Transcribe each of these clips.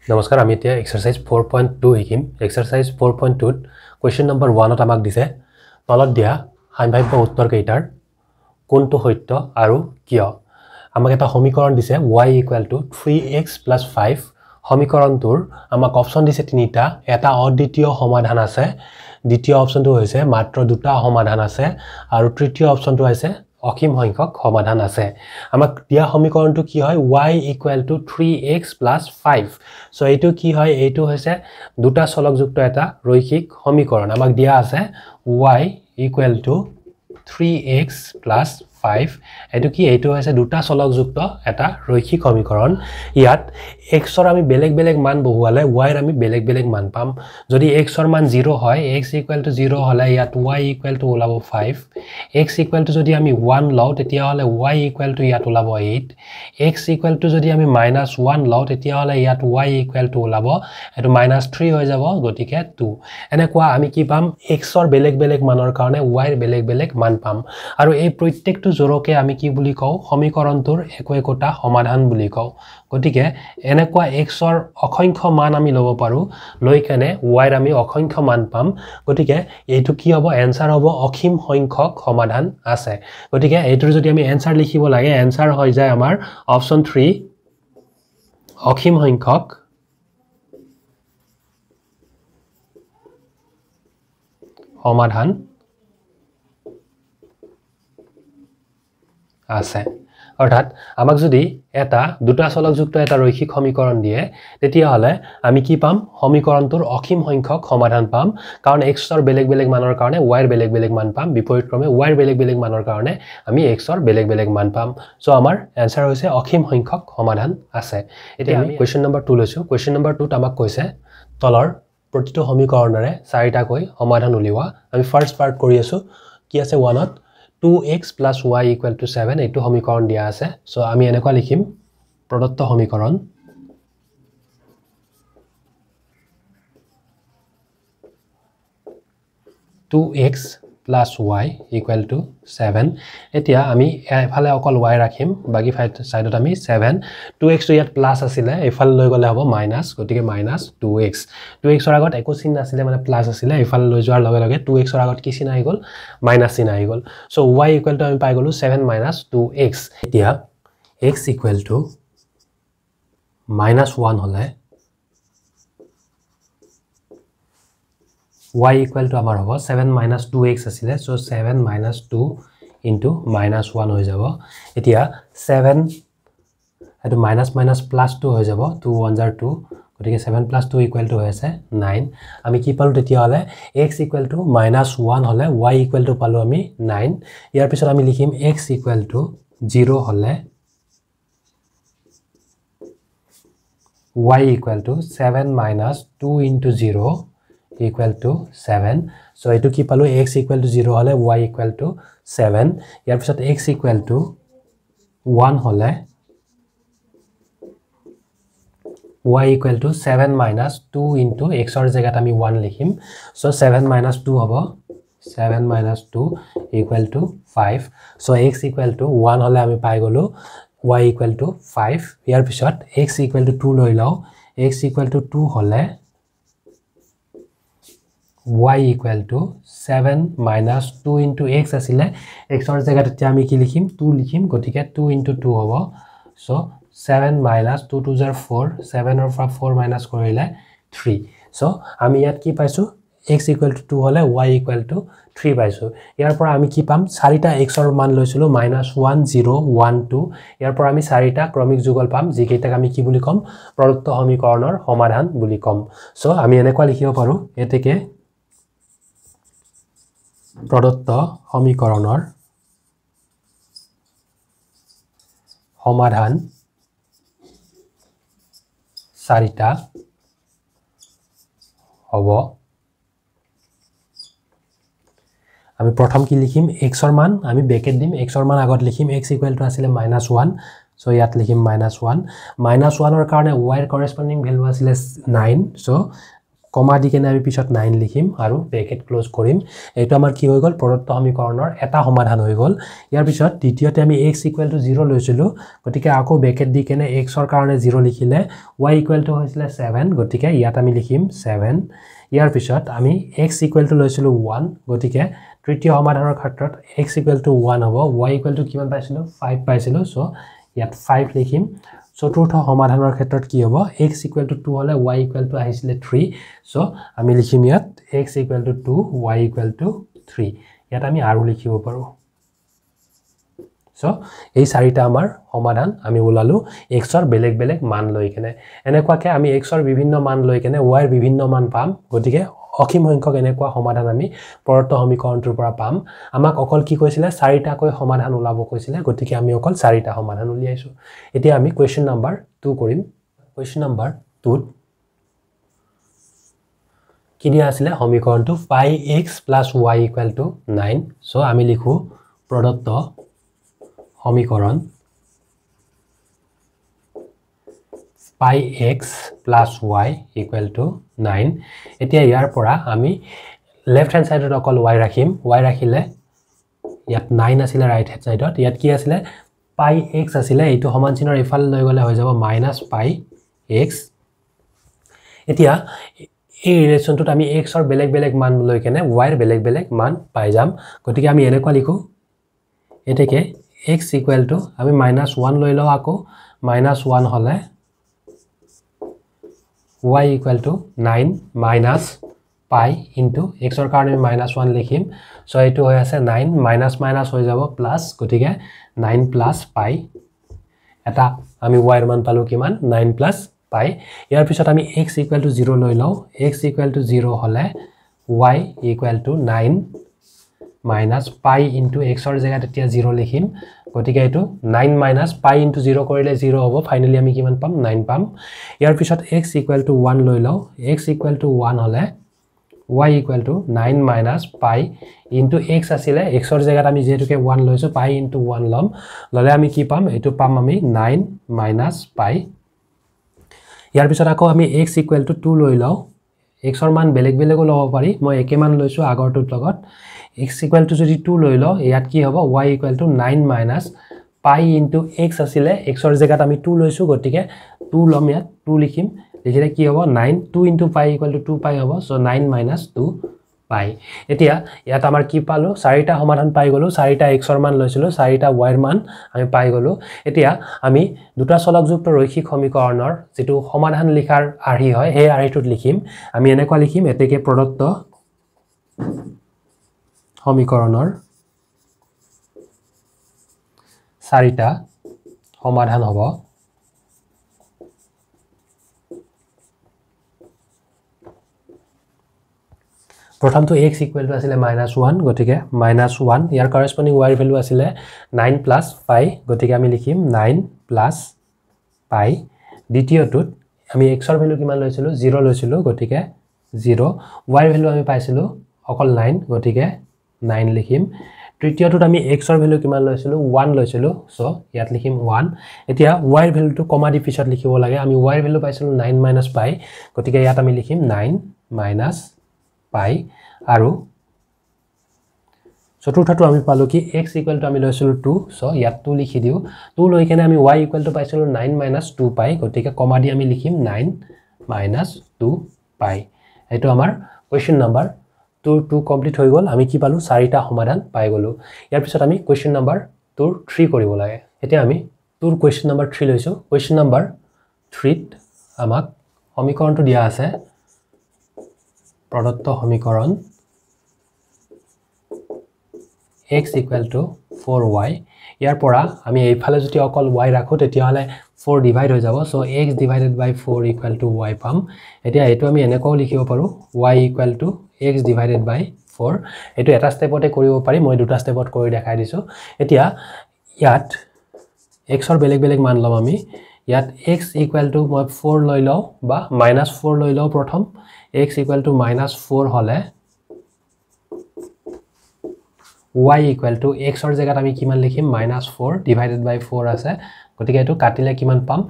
নমস্কাৰ আমি এতিয়া এক্সাৰসাইজ 4.2 শিকিম এক্সাৰসাইজ 4.2 ত কোৱেশ্চন নম্বৰ 1 ত আমাক দিছে তলত দিয়া সাম্ভাব্য উত্তৰ কেইটাৰ কোনটো সত্য আৰু কিয় আমাক এটা সমীকৰণ দিছে y = 3x + 5 সমীকৰণটোৰ আমাক অপচন দিছে তিনিটা এটা অদ্বিতীয় সমাধান আছে দ্বিতীয় অপচনটো হৈছে মাত্ৰ দুটা সমাধান আছে আৰু তৃতীয় অপচনটো হৈছে অসীম সংখ্যক সমাধান আছে আমাক দিয়া সমীকৰণটো কি হয় y = 3x + 5 সো এইটো কি হয় এইটো হৈছে দুটা চলকযুক্ত এটা ৰৈখিক সমীকৰণ আমাক দিয়া আছে y = 3x + 5 এটো কি এইটো হৈছে দুটা চলকযুক্ত এটা ৰৈখিক সমীকৰণ ইয়াত x ৰ আমি বেলেগ বেলেগ মান বহুৱালে y ৰ আমি বেলেগ বেলেগ মান পাম যদি x ৰ মান 0 হয় x = 0 হলে ইয়াত y = ওলাব 5 x = যদি আমি 1 লও তেতিয়া হলে y = ইয়াত ওলাব 8 x = যদি আমি -1 লও তেতিয়া হলে ইয়াত y = ওলাব এটো -3 হৈ যাব গতিকে 2 এনেকুৱা আমি কি পাম x ৰ বেলেগ বেলেগ মানৰ কাৰণে y ৰ বেলেগ বেলেগ মান পাম আৰু এই প্ৰত্যেকটো জোৰকে আমি কি বুলি কও সমীকৰণটোৰ একোটা সমাধান বুলি কও গতিকে এনেকুৱা x ৰ অসংখ্য মান আমি লব পাৰো লৈ কেনে y ৰ আমি অসংখ্য মান পাম গতিকে এইটো কি হ'ব এনসাৰ হ'ব অসীম সংখ্যক সমাধান আছে গতিকে এইটোৰ যদি আমি এনসাৰ লিখিব লাগে এনসাৰ হৈ যায় আমাৰ অপচন 3 অসীম সংখ্যক সমাধান আছে অৰ্থাৎ আমাক যদি এটা দুটা চলকযুক্ত এটা ৰৈখিক সমীকৰণ দিয়ে তেতিয়া হলে আমি কি পাম সমীকৰণটোৰ অসীম সংখ্যক সমাধান পাম কাৰণ x ৰ বেলেগ বেলেগ মানৰ কাৰণে y ৰ বেলেগ বেলেগ মান পাম বিপৰীতক্ৰমে y ৰ বেলেগ বেলেগ মানৰ কাৰণে আমি x ৰ বেলেগ বেলেগ মান পাম সো আমাৰ আনসাৰ হৈছে অসীম সংখ্যক সমাধান আছে এতিয়া আমি কোৱেশ্চন নম্বৰ 2 লৈছো কোৱেশ্চন নম্বৰ 2 ত আমাক কৈছে তলৰ প্ৰতিটো সমীকৰণৰে চাৰিটা কৈ সমাধান উলিওৱা আমি ফাৰ্স্ট পাৰ্ট কৰি আছো কি আছে 1 ত 2x + y = 7 এইটো সমীকৰণ দিয়া আছে সো আমি এনেকুৱা লিখিম প্ৰদত্ত সমীকৰণ 2x + y = 7 এতিয়া আমি এফালে অকল y ৰাখিম বাকি সাইডত আমি 7 2x টো ইয়াত প্লাস আছিল এফালে লৈ গলে হ'ব মাইনাস গতিকে -2x 2x ৰ আগত একো চিহ্ন আছিল মানে প্লাস আছিল এফালে লৈ যোৱাৰ লগে লগে 2x ৰ আগত কি চিহ্ন আহি গল মাইনাস চিহ্ন আহি গল সো y = আমি পাই গলো 7 - 2x এতিয়া x = -1 হলে y = আমাৰ হ'ব 7 - 2x আছিল সো 7 - 2 * -1 হৈ যাব এতিয়া 7 এটো -+ + 2 হৈ যাব 2 * 1 = 2 গতিকে 7 + 2 = হৈ আছে 9 আমি কি পালো তেতিয়া হলে x = -1 হলে y = পালো আমি 9 ইয়াৰ পিছত আমি লিখিম x = 0 হলে y = 7 - 2 * 0 = 7 সো এটো কি পালো x = 0 হলে y = 7 ইয়াৰ পিছত x = 1 হলে y = 7 - 2 * x ৰ জায়গাত আমি 1 লিখিম সো 7 - 2 হ'ব 7 - 2 = 5 সো x = 1 হলে আমি পাই গলো y = 5 ইয়াৰ পিছত x = 2 লৈ লও x = 2 হলে y = 7 - 2 * x আছিল x ৰ জায়গাত এতিয়া আমি কি লিখিম 2 লিখিম গতিকে 2 * 2 হ'ব সো 7 - 2 * 4 7 ৰ পৰা 4 মাইনাস কৰিলে 3 সো আমি ইয়াত কি পাইছো x = 2 হলে y = 3 পাইছো ইয়াৰ পৰা আমি কি পাম চাৰিটা x ৰ মান লৈছিলো -1 0 1 2 ইয়াৰ পৰা আমি চাৰিটা ক্ৰমিক যুগল পাম যি কেইটাক আমি কি বুলি কম প্ৰদত্ত সমীকৰণৰ সমাধান বুলি কম সো আমি এনেকুৱা লিখিব পাৰো এতেকে প্ৰদত্ত সমীকৰণৰ সমাধান চাৰিটা হ'ব আমি প্ৰথম কি লিখিম x ৰ মান আমি ব্ৰেকেট দিম x ৰ মান আগত লিখিম x = আছিল -1 সো ইয়াত লিখিম -1 -1 ৰ কাৰণে y ৰ কৰেসপন্ডিং ভ্যালু আছিল 9 সো কমা দি কেনে আমি পিছত 9 লিখিম আৰু ব্ৰেকেট ক্লোজ কৰিম এইটো আমাৰ কি হৈ গল প্ৰদত্ত সমীকৰণৰ এটা সমাধান হৈ গল ইয়াৰ পিছত দ্বিতীয়তে আমি x = 0 লৈছিলো গতিকে আকৌ ব্ৰেকেট দি কেনে x ৰ কাৰণে 0 লিখিলে y = হৈছিলে 7 গতিকে ইয়াত আমি লিখিম 7 ইয়াৰ পিছত আমি x = লৈছিলো 1 গতিকে তৃতীয় সমাধানৰ ক্ষেত্ৰত x = 1 হ'ব y = কিমান পাইছিলো 5 পাইছিলো সো ইয়াত 5 লিখিম চতুৰ্থ সমাধানৰ ক্ষেত্ৰত কি হ'ব x = 2 হলে y = আহিছিলে 3 সো আমি লিখিম ইয়াত x = 2 y = 3 ইয়াত আমি আৰু লিখিব পাৰো সো এই চাৰিটা আমাৰ সমাধান আমি ওলালো x ৰ বেলেগ বেলেগ মান লৈ কেনে এনেকুৱাকে আমি x ৰ বিভিন্ন মান লৈ কেনে y ৰ বিভিন্ন মান পাম গতিকে অসীম সংখ্যক এনেকুৱা সমাধান আমি প্ৰদত্ত সমীকৰণটোৰ পৰা পাম আমাক অকল কি কৈছিলে চাৰিটাকৈ সমাধান ওলাব কৈছিলে গতিকে আমি অকল চাৰিটা সমাধান উলিয়াইছো এতিয়া আমি কোৱেশ্চন নম্বৰ 2 কৰিম কোৱেশ্চন নম্বৰ 2 কি দিয়া আছিলে সমীকৰণটো πx + y = 9 সো আমি লিখো প্ৰদত্ত সমীকৰণ πx + y = 9 এতিয়া ইয়াৰ পৰা আমি লেফট হ্যান্ড সাইডত অকল y ৰাখিম y ৰাখিলে ইয়াত 9 আছিল ৰাইট হ্যান্ড সাইডত ইয়াত কি আছিল πx আছিল এইটো সমান চিনৰ ইফাল লৈ গলে হৈ যাব -πx এতিয়া এই ৰিলেচনটোত আমি x ৰ বেলেগ বেলেগ মান লৈ কেনে y ৰ বেলেগ বেলেগ মান পাই যাম গতিকে আমি এনেকুৱা লিখো এতেকে x = আমি -1 লৈ লও আকৌ -1 হলে y = 9 minus pi into x ৰ কাৰণে -1 লিখিম সো এটো হৈ আছে 9 minus minus হৈ যাব প্লাস গতিকে 9 plus pi এটা আমি y ৰ মান পালো কিমান 9 plus pi ইয়াৰ পিছত আমি x = 0 লৈ লও x = 0 হলে y = 9 minus pi into x ৰ জায়গাত এতিয়া 0 লিখিম গতিকে এটো 9 minus pi into 0 কৰিলে 0 হ'ব ফাইনালি আমি কিমান পাম 9 পাম ইয়াৰ পিছত x = 1 লৈ লও x = 1 হলে y = 9 minus pi into x আছিল x ৰ জায়গাত আমি যেহেতুকে 1 লৈছো pi into 1 লম ললে আমি কি পাম এটো পাম আমি 9 minus pi ইয়াৰ পিছত আকৌ আমি x = 2 লৈ লও x ৰ মান বেলেগ বেলেগ লব পাৰি মই একে মান লৈছো আগৰটোৰ লগত x = যদি 2 লৈ লও ইয়াত কি হ'ব y = 9 minus pi into x আছিল x ৰ জায়গাত আমি 2 লৈছো গতিকে 2 লম ইয়াত 2 লিখিম লিখিলে কি হ'ব 9 2 into pi = 2 pi হ'ব সো 9 minus 2 pi এতিয়া ইয়াত আমাৰ কি পালো চাৰিটা সমাধান পাই গলো চাৰিটা x ৰ মান লৈছিলো চাৰিটা y ৰ মান আমি পাই গলো এতিয়া আমি দুটা চলকযুক্ত ৰৈখিক সমীকৰণৰ যেটো সমাধান লিখাৰ আৰ্হি হয় সেই আৰ্হিটোত লিখিম আমি এনেকুৱা লিখিম এতেকে প্ৰদত্ত সমীকৰণৰ চাৰিটা সমাধান হ'ব প্ৰথমটো x = আছিল -1 গতিকে -1 ইয়াৰ কৰেসপন্ডিং y ভ্যালু আছিল 9 plus pi গতিকে আমি লিখিম 9 plus pi দ্বিতীয়টোত আমি x ৰ ভ্যালু কিমান লৈছিলো 0 লৈছিলো গতিকে 0 y ভ্যালু আমি পাইছিলো অকল 9 গতিকে 9 লিখিম তৃতীয়টোত আমি x ৰ ভ্যালু কিমান লৈছিলো 1 লৈছিলো সো ইয়াত লিখিম 1 এতিয়া y ৰ ভ্যালুটো কমা দি পিছত লিখিব লাগে আমি y ৰ ভ্যালু পাইছিলো 9 minus pi গতিকে ইয়াত আমি লিখিম 9 minus pi আৰু চতুৰ্থটো আমি পালো কি x = আমি লৈছিলো 2 সো ইয়াত 2 লিখি দিও 2 লৈ কেনে আমি y = পাইছিলো 9 minus 2 pi গতিকে কমা দি আমি লিখিম 9 minus 2 pi এটো আমাৰ কোৱেশ্চন নম্বৰ 2 কমপ্লিট হৈ গল আমি কি পালো চাৰিটা সমাধান পাই গলো ইয়াৰ পিছত আমি কোৱেশ্চন নম্বৰ 3 কৰিব লাগে এতিয়া আমি কোৱেশ্চন নম্বৰ 3 লৈছো কোৱেশ্চন নম্বৰ 3 ত আমাক সমীকৰণটো দিয়া আছে প্ৰদত্ত সমীকৰণ x = 4y ইয়াৰ পৰা আমি এইফালে যদি অকল y ৰাখো তেতিয়া হলে 4 ডিভাইড হৈ যাব সো x / 4 = y পাম এতিয়া এটো আমি এনেকৈ লিখিব পাৰো y = x / 4 এটো এটা স্টেপতে কৰিব পাৰি মই দুটা স্টেপত কৰি দেখাই দিছো এতিয়া ইয়াত x ৰ বেলেগ বেলেগ মান লম আমি ইয়াত x = মই 4 লৈ লও বা -4 লৈ লও প্ৰথম x = -4 হলে y = x ৰ জায়গাত আমি কিমান লিখিম -4 / 4 আছে গতিকে এটো কাটিলে কিমান পাম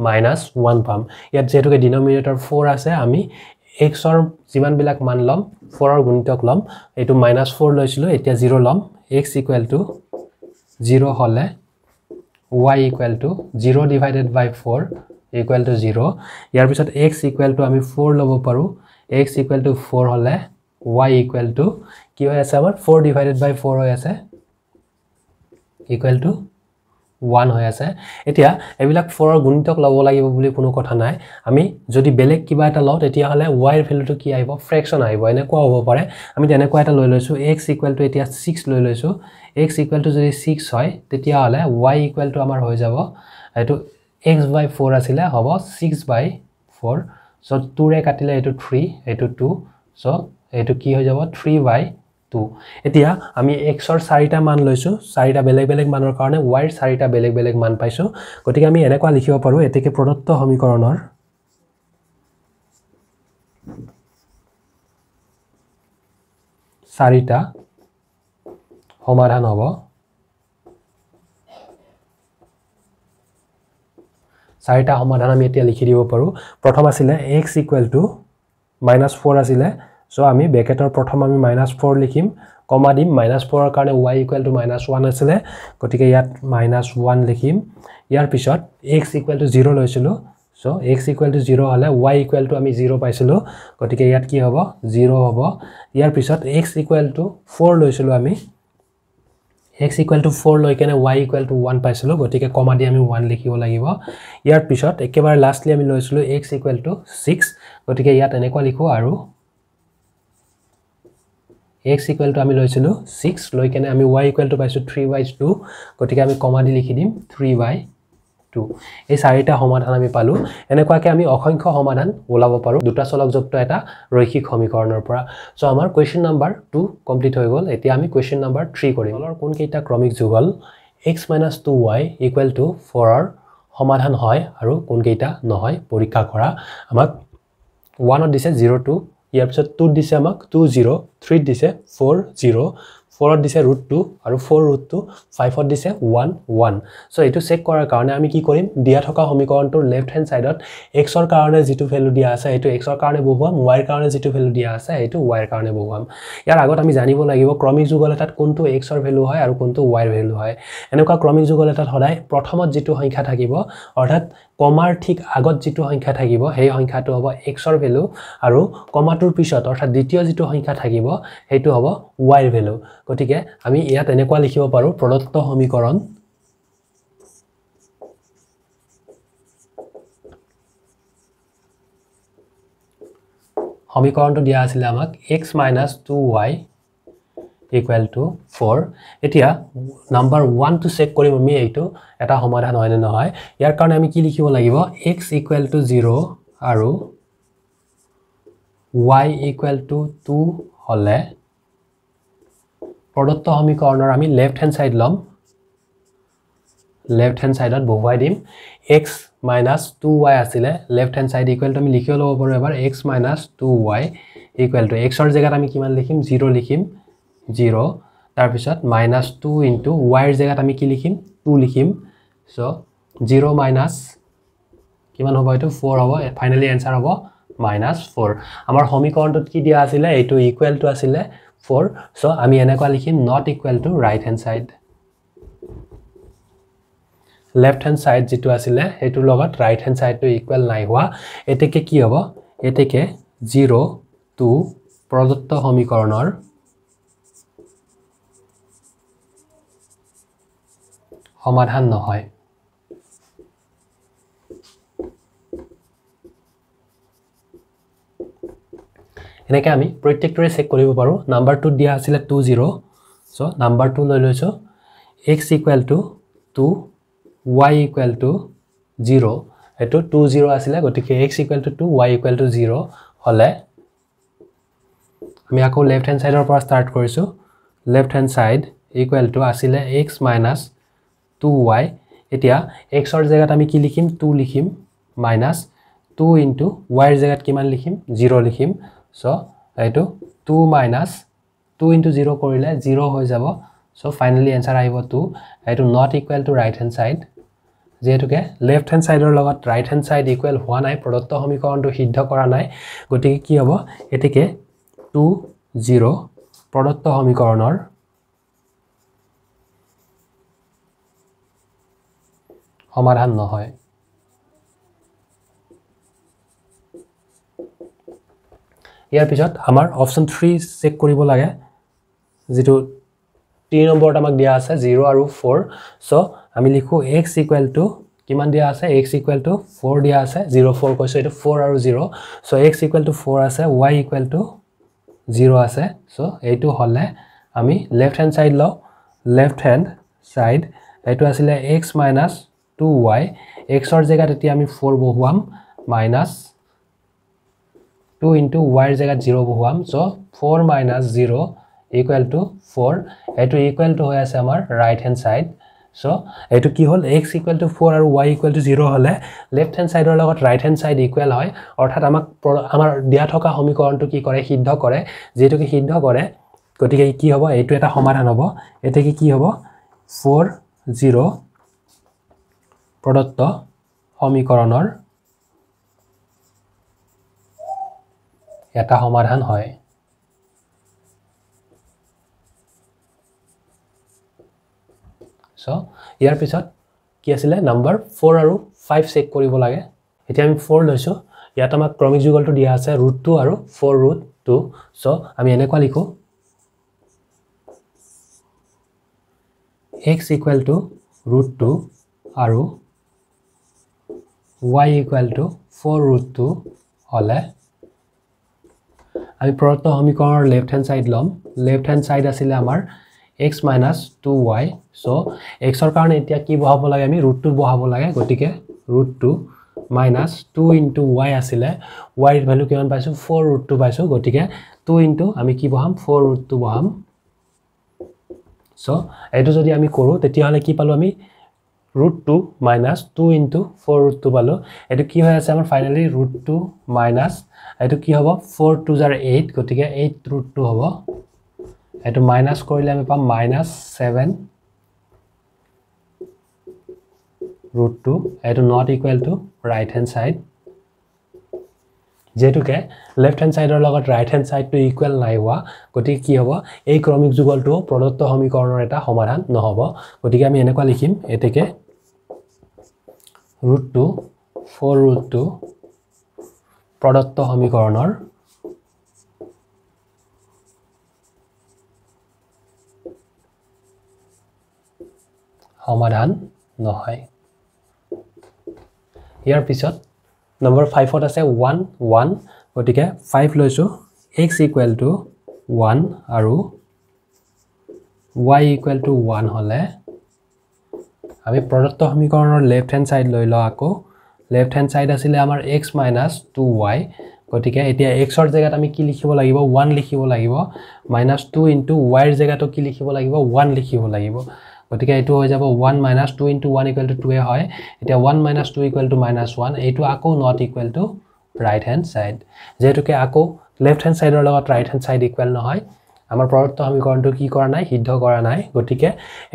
-1 পাম ইয়াত যেহেতুকে ডিনোমিনেটৰ 4 আছে আমি x ৰ যিমান বিলাক মান লম 4 ৰ গুণিতক লম এটো -4 লৈছিলো এতিয়া 0 লম x = 0 হলে y = 0 divided by 4 = 0 ইয়াৰ পিছত x = আমি 4 লব পাৰো x = 4 হলে y = কি হৈ আছে আমাৰ 4 divided by 4 হৈ আছে = 1 হৈ আছে এতিয়া এবিলাক 4 ৰ গুণিতক লব লাগিব বুলি কোনো কথা নাই আমি যদি বেলেগ কিবা এটা লও তেতিয়া হলে y ৰ ভ্যালুটো কি আহিব ফ্ৰেকশন আহিব এনেকুৱা হ'ব পাৰে আমি তেনেকুৱা এটা লৈ লৈছো x = এতিয়া 6 লৈ লৈছো x = যদি 6 হয় তেতিয়া হলে y = আমাৰ হৈ যাব এটো x/4 আছিলে হ'ব 6/4 সো 2 ৰে কাটিলে এটো 3 এটো 2 সো এটো কি হৈ যাব 3/2 এতিয়া আমি x ৰ 4টা মান লৈছো 4টা বেলেগ বেলেগ মানৰ কাৰণে y ৰ 4টা বেলেগ বেলেগ মান পাইছো গতিকে আমি এনেকুৱা লিখিব পাৰো এতেকে প্ৰদত্ত সমীকৰণৰ চাৰিটা সমাধান হ'ব চাৰিটা সমাধান আমি এতিয়া লিখি দিব পাৰো প্ৰথম আছিল x = -4 আছিল সো আমি ব্ৰেকেটৰ প্ৰথম আমি -4 লিখিম কমা দিম -4 ৰ কাৰণে y = -1 আছিল গতিকে ইয়াত -1 লিখিম ইয়াৰ পিছত x = 0 লৈছিলো সো x = 0 হলে y = আমি 0 পাইছিলো গতিকে ইয়াত কি হ'ব 0 হ'ব ইয়াৰ পিছত x = 4 লৈছিলো আমি x = 4 লৈ কেনে y = 1 পাইছিলো গতিকে কমা দি আমি 1 লিখিব লাগিব ইয়াৰ পিছত একেবাৰে লাষ্টলি আমি লৈছিলো x = 6 গতিকে ইয়াত এনেকুৱা লিখো আৰু x = আমি লৈছিলো 6 লৈ কেনে আমি y = পাইছো 3/2 গতিকে আমি কমা দি লিখি দিম 3/2 এই চাৰিটা সমাধান আমি পালো এনেকুৱাকে আমি অসংখ্য সমাধান ওলাব পাৰো দুটা চলকযুক্ত এটা ৰৈখিক সমীকৰণৰ পৰা সো আমাৰ কোৱেশ্চন নম্বৰ 2 কমপ্লিট হৈ গল এতিয়া আমি কোৱেশ্চন নম্বৰ 3 কৰিম তলৰ কোন কেইটা ক্ৰমিক যুগল x - 2y = 4 ৰ সমাধান হয় আৰু কোন কেইটা নহয় পৰীক্ষা কৰা আমাক 1 ত দিছে 0 2 ইয়াৰ পিছত 2 দিছে আমাক 2 0 3 দিছে 4 0 4 ত দিছে √2 আৰু 4 √2 5 ত দিছে 1 1 সো এটো চেক কৰাৰ কাৰণে আমি কি কৰিম দিয়া থকা সমীকৰণটোৰ লেফট হ্যান্ড সাইডত x ৰ কাৰণে যেটো ভ্যালু দিয়া আছে এটো x ৰ কাৰণে বহুৱাম y ৰ কাৰণে যেটো ভ্যালু দিয়া আছে এটো y ৰ কাৰণে বহুৱাম ইয়াৰ আগত আমি জানিব লাগিব ক্ৰমিক যুগল এটাত কোনটো x ৰ ভ্যালু হয় আৰু কোনটো y ৰ ভ্যালু হয় এনেকুৱা ক্ৰমিক যুগল এটাত সদায় প্ৰথমত যেটো সংখ্যা থাকিব অৰ্থাৎ কমাৰ ঠিক আগত যেটো সংখ্যা থাকিব সেই সংখ্যাটো হ'ব x ৰ ভ্যালু আৰু কমাটোৰ পিছত অৰ্থাৎ দ্বিতীয় যেটো সংখ্যা থাকিব হেতু হ'ব y ৰ ভ্যালু গতিকে আমি ইয়াত এনেকুৱা লিখিব পাৰো প্ৰদত্ত সমীকৰণ সমীকৰণটো দিয়া আছিল আমাক x - 2y = 4 এতিয়া নাম্বাৰ 1 টু চেক কৰিম আমি এইটো এটা সমাধান হয় নে নহয় ইয়াৰ কাৰণে আমি কি লিখিব লাগিব x = 0 আৰু y = 2 হলে প্ৰদত্ত সমীকৰণৰ আমি লেফট হ্যান্ড সাইড লম লেফট হ্যান্ড সাইডত বহুৱাই দিম x - 2y আছিলে লেফট হ্যান্ড সাইড = আমি লিখিব লব পাৰো এবাৰ x - 2y = x ৰ জায়গাত আমি কিমান লিখিম 0 লিখিম 0 তাৰ পিছত -2 * y ৰ জায়গাত আমি কি লিখিম 2 লিখিম সো 0 - কিমান হ'ব এটো 4 হ'ব ফাইনালি आंसर হ'ব -4 আমাৰ সমীকৰণটোত কি দিয়া আছিল এটো ইকুৱেল টু আছিল 4 সো আমি এনেকুৱা লিখিম not equal to right hand side left hand side যেটো আছিল হেতুৰ লগত right hand side টো ইকুৱেল নাই হোৱা এতেকে কি হ'ব এতেকে 0 2 প্ৰদত্ত সমীকৰণৰ সমাধান নহয় এনেকে আমি প্ৰত্যেকটোৰে চেক কৰিব পাৰো নাম্বাৰ 2 দিয়া আছিল 2 0 সো নাম্বাৰ 2 লৈ লৈছো x = 2 y = 0 এটো 2 0 আছিল গতিকে x = 2 y = 0 হলে আমি আকৌ লেফট হ্যান্ড সাইডৰ পৰা স্টাৰ্ট কৰিছো লেফট হ্যান্ড সাইড = আছিল x - 2y এতিয়া x ৰ জায়গাত আমি কি লিখিম 2 লিখিম -2 * y ৰ জায়গাত কিমান লিখিম 0 লিখিম সো এটো 2 - 2 * 0 কৰিলে 0 হৈ যাব সো ফাইনালি आंसर আহিব 2 এটো not equal to right hand side যেহেতুকে লেফট হ্যান্ড সাইডৰ লগত ৰাইট হ্যান্ড সাইড ইকুৱেল হোৱা নাই প্ৰদত্ত সমীকৰণটো সিদ্ধ কৰা নাই গতিকে কি হ'ব এটিকে 2 0 প্ৰদত্ত সমীকৰণৰ সমাধান নহয় ইয়াৰ পিছত আমাৰ অপচন 3 চেক কৰিব লাগে যেটো 3 নম্বৰত আমাক দিয়া আছে 0 আৰু 4 সো আমি লিখো x কিমান দিয়া আছে x 4 দিয়া আছে 0 4 কৈছো এটো 4 আৰু 0 সো x 4 আছে y 0 আছে সো এইটো হলে আমি লেফট হ্যান্ড সাইড লও লেফট হ্যান্ড সাইড এটো আছিল x 2y x ৰ জায়গাত এতি আমি 4 বহুৱাম minus 2 into y ৰ জায়গাত 0 বহুৱাম সো 4 minus 0 equal to 4 এটো equal to হৈ আছে আমাৰ right hand side so এটো কি হল x equal to 4 আৰু y equal to 0 হলে left hand side ৰ লগত right hand side equal হয় অৰ্থাৎ আমাৰ দিয়া থকা সমীকৰণটো কি কৰে সিদ্ধ কৰে যেটো কি সিদ্ধ কৰে গতিকে কি হ'ব এটো এটা সমাধান হ'ব এতে কি হ'ব 4 0 প্ৰদত্ত সমীকৰণৰ এটা সমাধান হয় সো ইয়াৰ পিছত কি আছিল নম্বৰ 4 আৰু 5 চেক কৰিব লাগে এতিয়া আমি 4 লৈছো ইয়াত আমাক ক্ৰমিক যুগলটো দিয়া আছে √2 আৰু 4 √2 সো আমি এনেকুৱা লিখো x √2 আৰু y 4 √2 হলে আমি প্ৰদত্ত সমীকৰণৰ লেফট হ্যান্ড সাইড লম লেফট হ্যান্ড সাইড আছিল আমাৰ x - 2y so x ৰ কাৰণে এতিয়া কি বহাব লাগে আমি √2 বহাব লাগে গটিকে √2 minus 2 into y আছিলে y ৰ ভ্যালু কিমান পাইছো 4 √2 পাইছো গটিকে 2 into আমি কি বহাম 4 √2 বহাম so এটো যদি আমি কৰো তেতিয়া হলে কি পালো আমি √2 minus 2 into 4 √2 পালো এটো কি হৈ আছে আমাৰ ফাইনালি √2 minus এটো কি হ'ব 4 2 * 8 গটিকে 8 √2 হ'ব এটো মাইনাস কৰিলে আমি পাম -7 √2 এটো not equal to right hand side যেতুকে লেফট হ্যান্ড সাইডৰ লগত right hand side to equal নাই হোৱা গতিকে কি হ'ব এই ক্ৰমিক যুগলটো প্ৰদত্ত সমীকৰণৰ এটা সমাধান নহব গতিকে আমি এনেকুৱা লিখিম এতেকে √2 4 √2 প্ৰদত্ত সমীকৰণৰ সমাধান নহয় ইয়াৰ পিছত নম্বৰ 5 ত আছে 1 1 গটিকে 5 লৈছো x = 1 আৰু y = 1 হলে আমি প্ৰদত্ত সমীকৰণৰ লেফট হ্যান্ড সাইড লৈ লও আকৌ লেফট হ্যান্ড সাইড আছিল আমাৰ x - 2y গটিকে এতিয়া x ৰ জায়গাত আমি কি লিখিব লাগিব 1 লিখিব লাগিব -2 into y ৰ জায়গাটো কি লিখিব লাগিব 1 লিখিব লাগিব গটিকে এটো হৈ যাব 1 - 2 into 1 = 2 হয় এতিয়া 1 - 2 = -1 এটো আকৌ not equal to right hand side যেহেতুকে আকৌ লেফট হ্যান্ড সাইডৰ লগত ৰাইট হ্যান্ড সাইড ইকুৱেল নহয় আমাৰ প্ৰদত্ত সমীকৰণটো কি কৰা নাই সিদ্ধ কৰা নাই গটিকে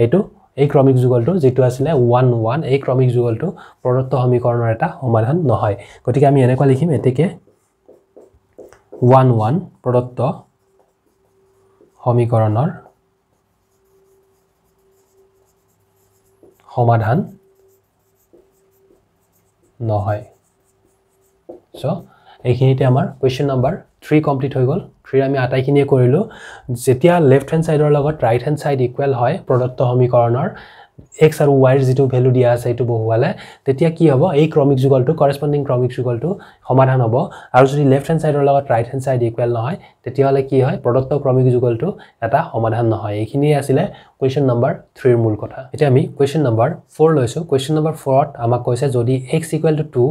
এটো এই ক্ৰমিক যুগলটো যেটো আছিল 1 1 এই ক্ৰমিক যুগলটো প্ৰদত্ত সমীকৰণৰ এটা সমাধান নহয় গটিকে আমি এনেকুৱা লিখিম এতেকে 1 1 প্ৰদত্ত সমীকৰণৰ সমাধান নহয় সো এইখিনিতে আমাৰ কোৱেশ্চন নম্বৰ 3 কমপ্লিট হৈ গল 3 আমি আটাইখিনিয়ে কৰিলো যেতিয়া লেফট হ্যান্ড সাইডৰ লগত ৰাইট হ্যান্ড সাইড ইকুৱেল হয় প্ৰদত্ত সমীকৰণৰ x আৰু y ৰ যেটো ভ্যালু দিয়া আছে এটো বহুৱালে তেতিয়া কি হ'ব এই ক্ৰমিক যুগলটো কৰেসপন্ডিং ক্ৰমিক যুগলটো সমাধান হ'ব আৰু যদি লেফট হ্যান্ড সাইডৰ লগত ৰাইট হ্যান্ড সাইড ইকুৱেল নহয় তেতিয়া হলে কি হয় প্ৰদত্ত ক্ৰমিক যুগলটো এটা সমাধান নহয় এইখিনি আছিল কোৱেশ্চন নম্বৰ 3 ৰ মূল কথা এতিয়া আমি কোৱেশ্চন নম্বৰ 4 লৈছো কোৱেশ্চন নম্বৰ 4 ত আমাক কৈছে যদি x = 2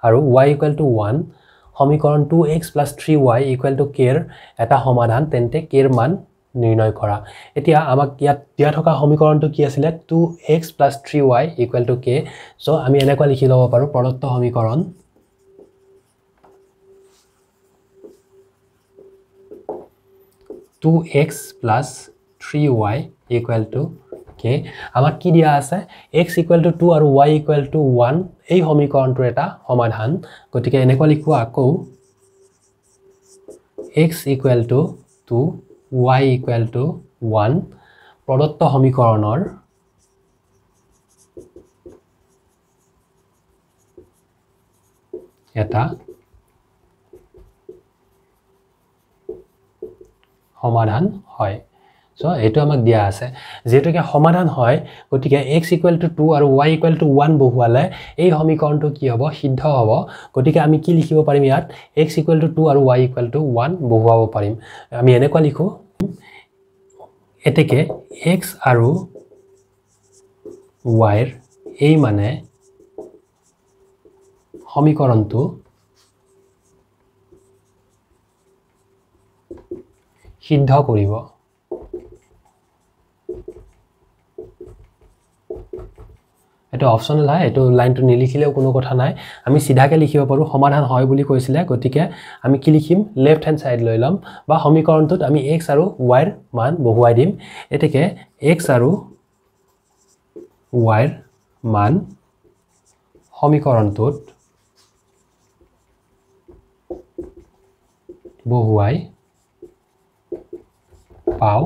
আৰু y = 1 সমীকৰণ 2x + 3y = k ৰ এটা সমাধান তেন্তে k ৰ মান নিৰ্ণয় কৰা এতিয়া আমাক ইয়াত দিয়া থকা সমীকৰণটো কি আছিল 2x + 3y = k সো আমি এনেকুৱা লিখি লব পাৰো প্ৰদত্ত সমীকৰণ 2x + 3y = k কে আমাক কি দিয়া আছে x = 2 আৰু y = 1 এই সমীকৰণটোৰ এটা সমাধান গতিকে এনেকৈ লিখো আকৌ x = 2 y = 1 প্ৰদত্ত সমীকৰণৰ এটা সমাধান হয় সো এটো আমাক দিয়া আছে যেটোকে সমাধান হয় গতিকে x = 2 আৰু y = 1 বহুৱালে এই সমীকৰণটো কি হ'ব সিদ্ধ হ'ব গতিকে আমি কি লিখিব পাৰিম ইয়াত x = 2 আৰু y = 1 বহুৱাব পাৰিম আমি এনেকৈ লিখো এতেকে x আৰু y ৰ এই মানে সমীকৰণটো সিদ্ধ কৰিব এটো অপচনেল হয় এটো লাইনটো নিলিখিলেও কোনো কথা নাই আমি সিধাকে লিখিব পাৰো সমাধান হয় বুলি কৈছিলে গতিকে আমি কি লিখিম লেফট হ্যান্ড সাইড লৈ লম বা সমীকৰণটোত আমি x আৰু y ৰ মান বহুৱাই দিম এতেকে x আৰু y ৰ মান সমীকৰণটোত বহুৱাই পাও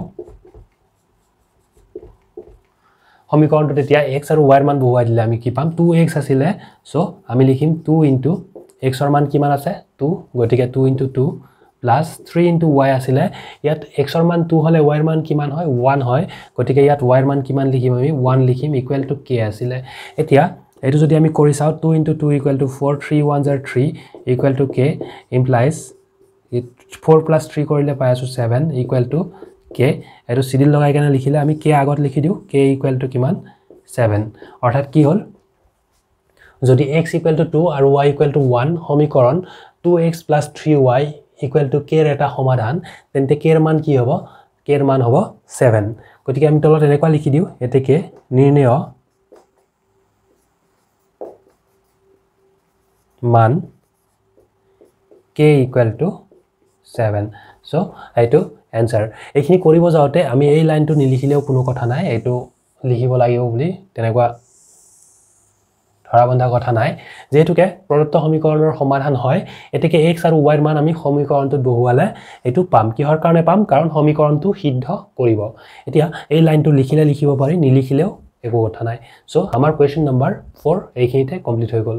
সমীকৰণটোত এতিয়া x আৰু y ৰ মান বহুৱাই দিলে আমি কি পাম 2x আছিল সো আমি লিখিম 2 * x ৰ মান কিমান আছে 2 গতিকে 2 * 2 প্লাস 3 * y আছিল ইয়াত x ৰ মান 2 হলে y ৰ মান কিমান হয় 1 হয় গতিকে ইয়াত y ৰ মান কিমান লিখিম আমি 1 লিখিম = k আছিল এতিয়া এটো যদি আমি কৰি চাও 2 * 2 = 4 3 1s are 3 = k implies 4 + 3 কৰিলে পাই আছো 7 = k এটো সিডিল লগাই কেনে লিখিলে আমি k আগত লিখি দিও k = কিমান 7 অৰ্থাৎ কি হল যদি x = 2 আৰু y = 1 সমীকৰণ 2x + 3y = k ৰ এটা সমাধান তেন্তে k ৰ মান কি হ'ব k ৰ মান হ'ব 7 গতিকে আমি তলত এনেকৈ লিখি দিও এতেকে নিৰ্ণয় মান k = 7 সো এইটো आंसर এখিনি কৰিব যাওতে আমি এই লাইনটো নিলিখিলেও কোনো কথা নাই এইটো লিখিব লাগিব বুলি তেনেকুৱা ধৰাবন্ধা কথা নাই যেহেতুকে প্ৰদত্ত সমীকৰণৰ সমাধান হয় এতেকে x আৰু y ৰ মান আমি সমীকৰণটোত বহুৱালে এটো পাম কিহৰ কাৰণে পাম কাৰণ সমীকৰণটো সিদ্ধ কৰিব এতিয়া এই লাইনটো লিখিলে লিখিব পাৰি নিলিখিলেও একো কথা নাই সো আমাৰ কোৱেশ্চন নম্বৰ 4 এইখিনিতে কমপ্লিট হৈ গল